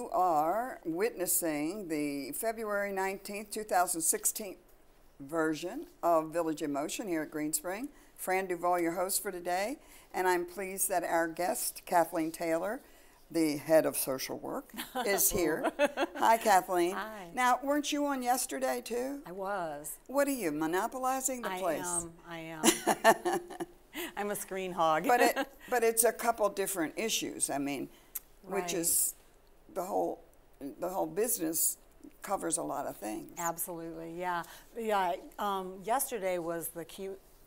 You are witnessing the February 19th, 2016 version of Village in Motion here at Green Spring. Fran Duval, your host for today, and I'm pleased that our guest, Kathleen Taylor, the head of social work, is here. Hi, Kathleen. Hi. Now, weren't you on yesterday, too? I was. What are you, monopolizing the place? I am. I'm a screen hog. But it's a couple different issues, I mean, which is the whole business covers a lot of things. Absolutely, yeah. Yesterday was the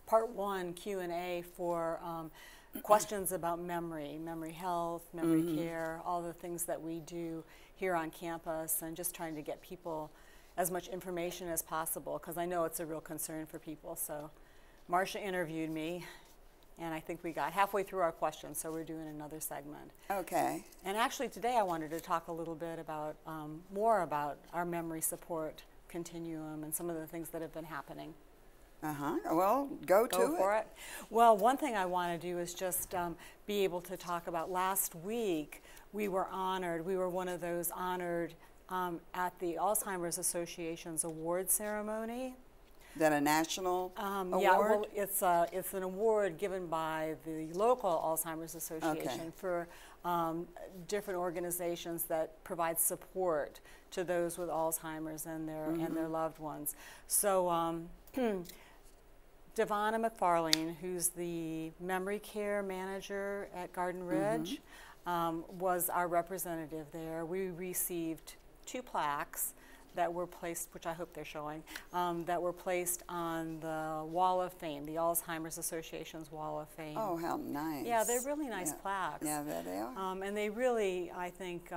part one Q&A for questions about memory health, memory care, all the things that we do here on campus, and just trying to get people as much information as possible, because I know it's a real concern for people. So Marcia interviewed me, and I think we got halfway through our questions, so we're doing another segment. Okay. And actually today I wanted to talk a little bit about more about our memory support continuum and some of the things that have been happening. Well, go for it. Well, one thing I want to do is just be able to talk about last week. We were honored. We were one of those honored at the Alzheimer's Association's award ceremony. That a national award? Yeah, well, it's an award given by the local Alzheimer's Association for different organizations that provide support to those with Alzheimer's and their loved ones. So Devonna McFarlane, who's the memory care manager at Garden Ridge, was our representative there. We received 2 plaques that were placed, which I hope they're showing, that were placed on the Wall of Fame, the Alzheimer's Association's Wall of Fame. Oh, how nice. Yeah, they're really nice plaques. Yeah, there they are. And they really, I think,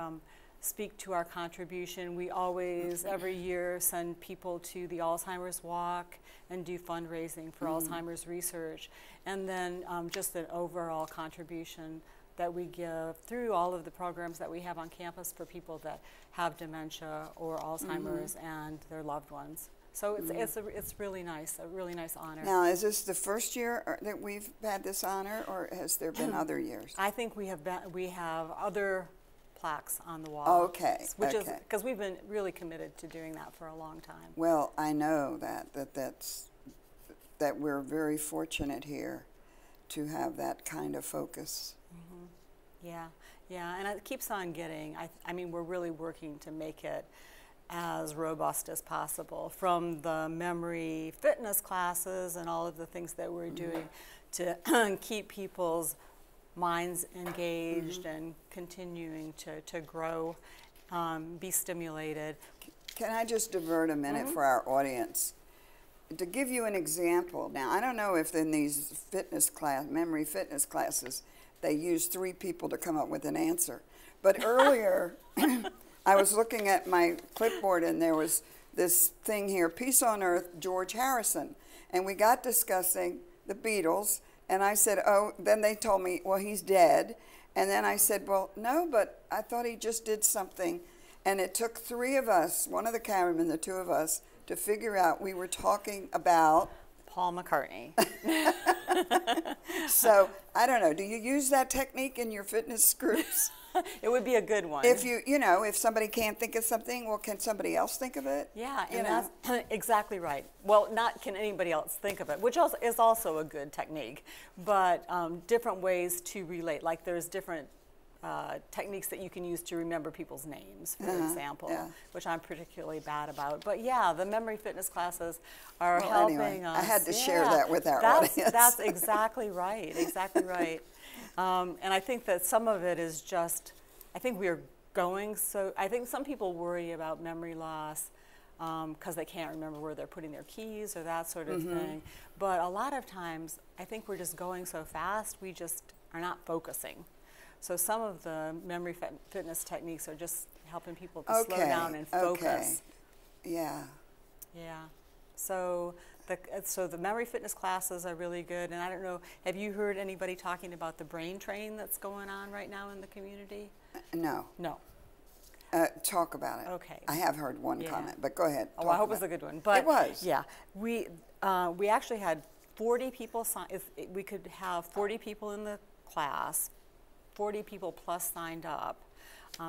speak to our contribution. We always, every year, send people to the Alzheimer's Walk and do fundraising for Alzheimer's research. And then just an overall contribution that we give through all of the programs that we have on campus for people that have dementia or Alzheimer's and their loved ones. So it's really nice, a really nice honor. Now, is this the first year that we've had this honor, or has there been other years? I think we have other plaques on the wall. Okay. Which is because we've been really committed to doing that for a long time. Well, I know that we're very fortunate here to have that kind of focus. Yeah, and it keeps on getting, I mean, we're really working to make it as robust as possible, from the memory fitness classes and all of the things that we're doing to keep people's minds engaged and continuing to grow, be stimulated. Can I just divert a minute for our audience? To give you an example, now I don't know if in these memory fitness classes, they use 3 people to come up with an answer. But earlier, I was looking at my clipboard and there was this thing here, Peace on Earth, George Harrison. And we got discussing the Beatles, and I said, oh, then they told me, well, he's dead. And then I said, well, no, but I thought he just did something. And it took 3 of us, one of the cameramen, the 2 of us, to figure out we were talking about Paul McCartney. So, I don't know, do you use that technique in your fitness groups? It would be a good one. If if somebody can't think of something, well, can somebody else think of it? Yeah, and that's exactly right. Well, not can anybody else think of it, which is also a good technique, but different ways to relate. Like there's different techniques that you can use to remember people's names, for example, which I'm particularly bad about. But yeah, the memory fitness classes are helping us. I had to share that with our audience. That's exactly right, exactly right. And I think that some of it is just, I think I think some people worry about memory loss because they can't remember where they're putting their keys or that sort of thing. But a lot of times, I think we're just going so fast, we just are not focusing. So some of the memory fitness techniques are just helping people to slow down and focus. Yeah. Yeah. So the memory fitness classes are really good. And I don't know, have you heard anybody talking about the brain train that's going on right now in the community? No. No. Talk about it. Okay. I have heard one comment, but go ahead. Oh, I hope it's a good one. But it was. Yeah. We actually had 40 people sign. If we could have 40 people in the class, 40 people plus signed up.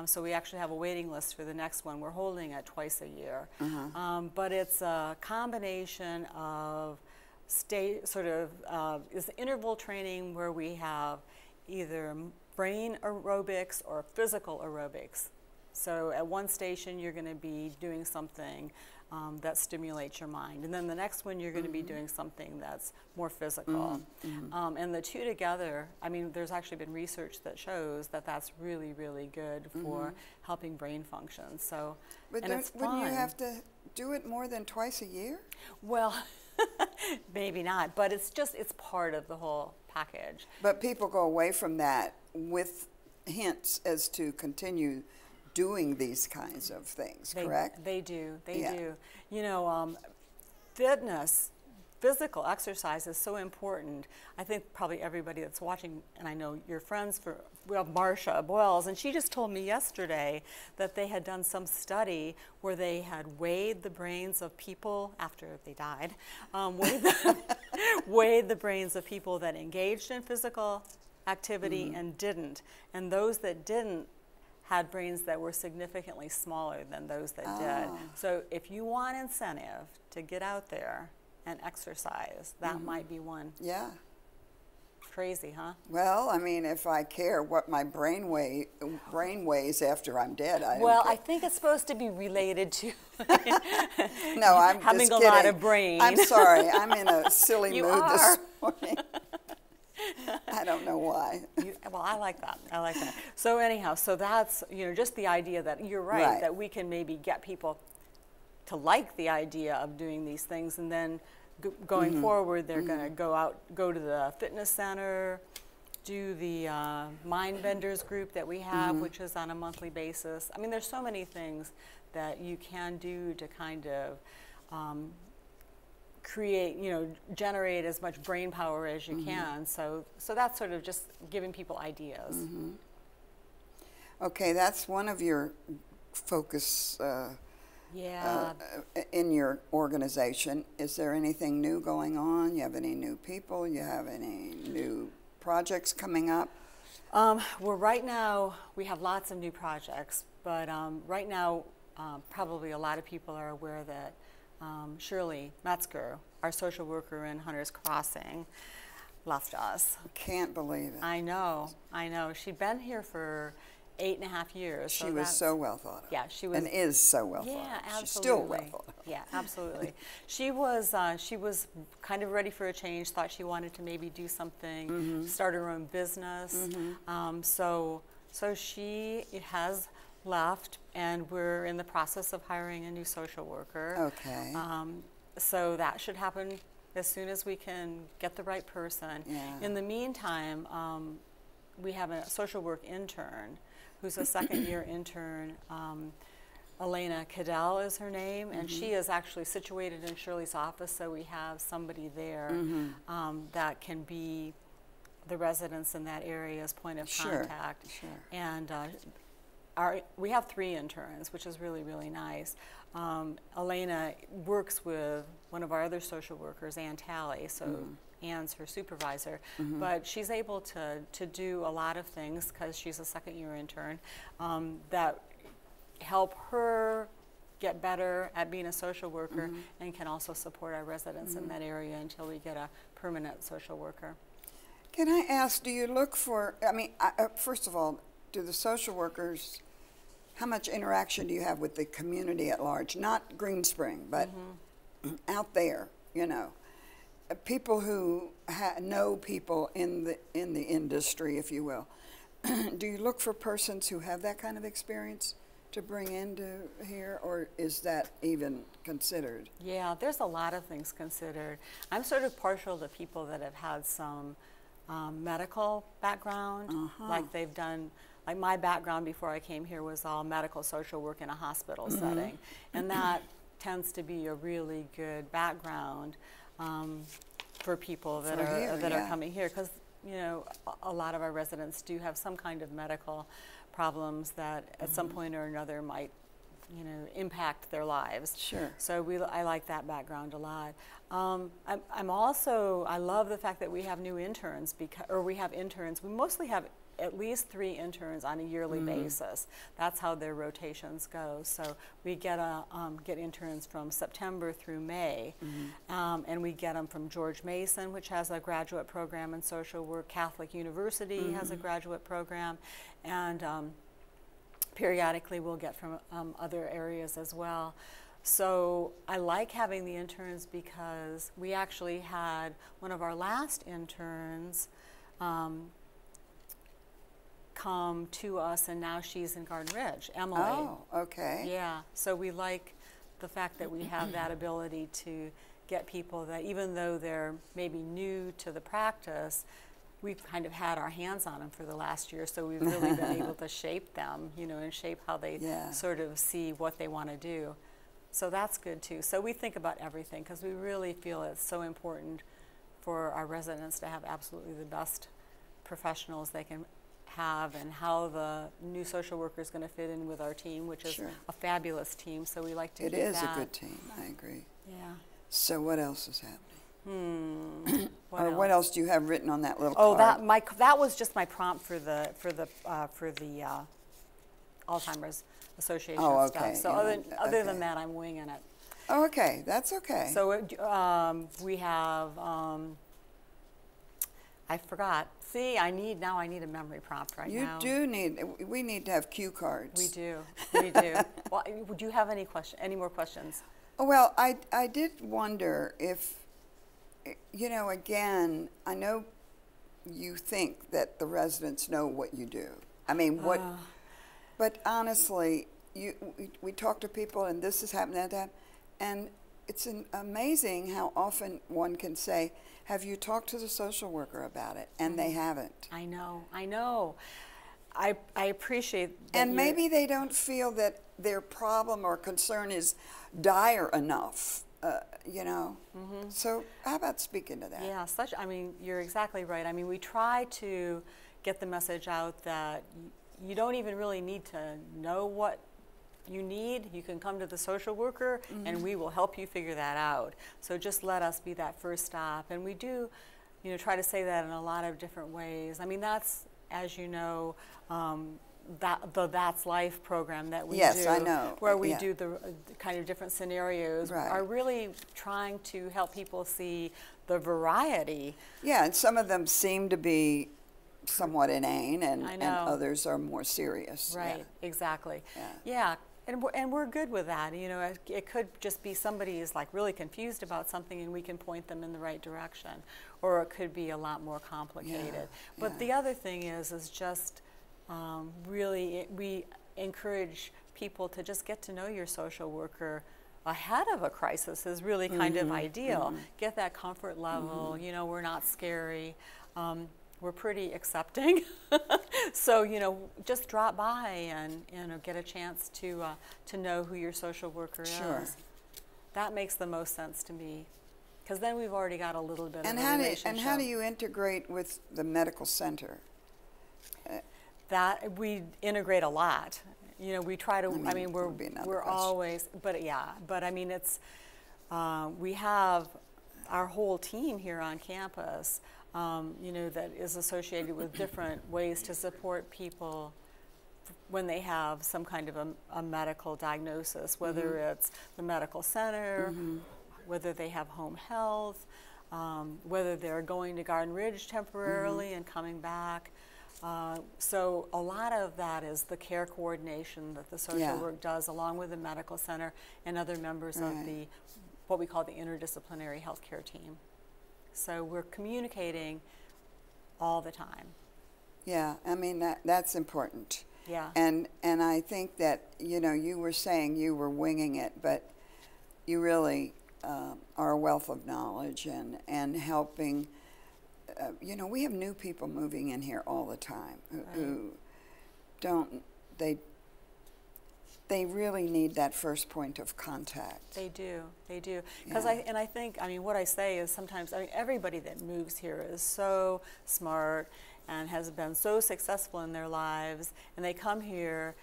So we actually have a waiting list for the next one. We're holding it twice a year. But it's a combination of is interval training where we have either brain aerobics or physical aerobics. So at one station you're going to be doing something that stimulates your mind, and then the next one you're going to be doing something that's more physical. And the two together, I mean, there's actually been research that shows that that's really, really good for helping brain function. So, but and it's fun. Wouldn't you have to do it more than twice a year? Well, maybe not, but it's part of the whole package. But people go away from that with hints as to continue doing these kinds of things, correct? They do. They do. You know, physical exercise is so important. I think probably everybody that's watching, and I know your friends, we have Marcia Boyles, and she just told me yesterday that they had done some study where they had weighed the brains of people after they died, weighed the brains of people that engaged in physical activity and didn't. And those that didn't had brains that were significantly smaller than those that did. So if you want incentive to get out there and exercise, that might be one. Yeah. Crazy, huh? Well, I mean, if I care what my brain weighs after I'm dead, I don't Well, care. I think it's supposed to be related to No, I'm having just a lot kidding. of brain. I'm sorry. I'm in a silly You mood are. this morning. I don't know why. Well, I like that. I like that. So anyhow, so that's, you know, just the idea that you're right, that we can maybe get people to like the idea of doing these things, and then going forward, they're going to go to the fitness center, do the Mind Benders group that we have, which is on a monthly basis. I mean, there's so many things that you can do to kind of create, you know, generate as much brain power as you can. So that's sort of just giving people ideas. Okay, that's one of your focus in your organization. Is there anything new going on? You have any new people? You have any new projects coming up? Well, right now we have lots of new projects, but right now probably a lot of people are aware that Shirley Metzger, our social worker in Hunter's Crossing, left us. Can't believe it. I know. She'd been here for 8.5 years. She was so well thought of. Yeah, she was. And is so well thought of. Yeah, absolutely. She's still well thought of. Yeah, absolutely. She was kind of ready for a change, thought she wanted to maybe do something, start her own business. So she has left, and we're in the process of hiring a new social worker. Okay. So that should happen as soon as we can get the right person. Yeah. In the meantime, we have a social work intern who's a second-year intern. Elena Cadell is her name, and she is actually situated in Shirley's office, so we have somebody there that can be the residents in that area's point of contact. Sure. And we have 3 interns, which is really, really nice. Elena works with one of our other social workers, Ann Talley, so Ann's her supervisor, but she's able to do a lot of things because she's a second-year intern that help her get better at being a social worker and can also support our residents in that area until we get a permanent social worker. Can I ask, do you look for, I mean, first of all, do the social workers, how much interaction do you have with the community at large? Not Green Spring, but out there, you know. People who know people in the industry, if you will. Do you look for persons who have that kind of experience to bring into here, or is that even considered? Yeah, there's a lot of things considered. I'm sort of partial to people that have had some medical background, like they've done. Like my background before I came here was all medical social work in a hospital setting, and that tends to be a really good background for people that are coming here, because you know a lot of our residents do have some kind of medical problems that at some point or another might impact their lives. Sure. So I like that background a lot. I love the fact that we have new interns, we have interns. We mostly have at least 3 interns on a yearly basis. That's how their rotations go. So we get interns from September through May, and we get them from George Mason, which has a graduate program in social work. Catholic University has a graduate program, and periodically we'll get from other areas as well. So I like having the interns because we actually had one of our last interns come to us, and now she's in Garden Ridge, Emily. Oh, okay. Yeah, so we like the fact that we have that ability to get people that, even though they're maybe new to the practice, we've kind of had our hands on them for the last year, so we've really been able to shape them, you know, and shape how they sort of see what they want to do. So that's good too. So we think about everything because we really feel it's so important for our residents to have absolutely the best professionals they can have, and how the new social worker is going to fit in with our team, which is a fabulous team. So we like to keep that. It is a good team. I agree. Yeah. So what else is happening? What else do you have written on that little card? Oh, that was just my prompt for the Alzheimer's Association stuff. So other than that, I'm winging it. Oh, okay, that's okay. So we have. I forgot. See, I need a memory prompt right now. We need to have cue cards. We do. We do. Well, would you have any more questions? Oh, well, I did wonder if, you know, again, I know you think that the residents know what you do. I mean, but honestly, we talk to people, and this is happening, that, and it's amazing how often one can say, have you talked to the social worker about it? And they haven't. I know. I appreciate that. And maybe they don't feel that their problem or concern is dire enough, you know. So how about speaking to that? Yeah, I mean, you're exactly right. I mean, we try to get the message out that you don't even really need to know what you need. You can come to the social worker and we will help you figure that out. So just let us be that first stop. And we do, you know, try to say that in a lot of different ways. I mean, that's, as you know, That's Life program that we do. Yes, I know. Where we do the kind of different scenarios are really trying to help people see the variety. Yeah, and some of them seem to be somewhat inane, and others are more serious. Right, exactly. Yeah. And we're good with that. You know, it could just be somebody is like really confused about something, and we can point them in the right direction, or it could be a lot more complicated. But the other thing is just really we encourage people to just get to know your social worker ahead of a crisis is really kind of ideal. Get that comfort level. You know, we're not scary. We're pretty accepting. So, you know, just drop by and, you know, get a chance to know who your social worker is. That makes the most sense to me, because then we've already got a little bit of a relationship. And how do you integrate with the medical center? That we integrate a lot. You know, we try to. I mean, we're always. But I mean, it's we have our whole team here on campus. You know, that is associated with different ways to support people when they have some kind of a medical diagnosis, whether it's the medical center, whether they have home health, whether they're going to Garden Ridge temporarily and coming back. So a lot of that is the care coordination that the social work does, along with the medical center and other members of the what we call the interdisciplinary healthcare team. So we're communicating all the time. Yeah, I mean, that's important. Yeah. And I think that, you know, you were saying you were winging it, but you really are a wealth of knowledge and helping. You know, we have new people moving in here all the time who don't, they really need that first point of contact. They do. Because I think, I mean, what I say is sometimes, I mean, everybody that moves here is so smart and has been so successful in their lives, and they come here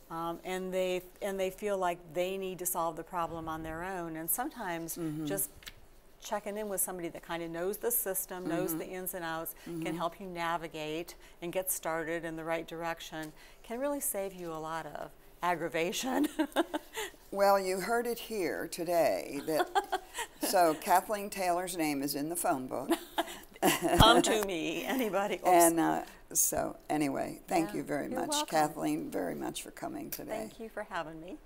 and they feel like they need to solve the problem on their own, and sometimes checking in with somebody that kind of knows the system, knows the ins and outs, can help you navigate and get started in the right direction, can really save you a lot of aggravation. Well, you heard it here today. So Kathleen Taylor's name is in the phone book. Come to me, anybody. Oops. And so anyway, thank you very You're much, welcome. Kathleen, very much for coming today. Thank you for having me.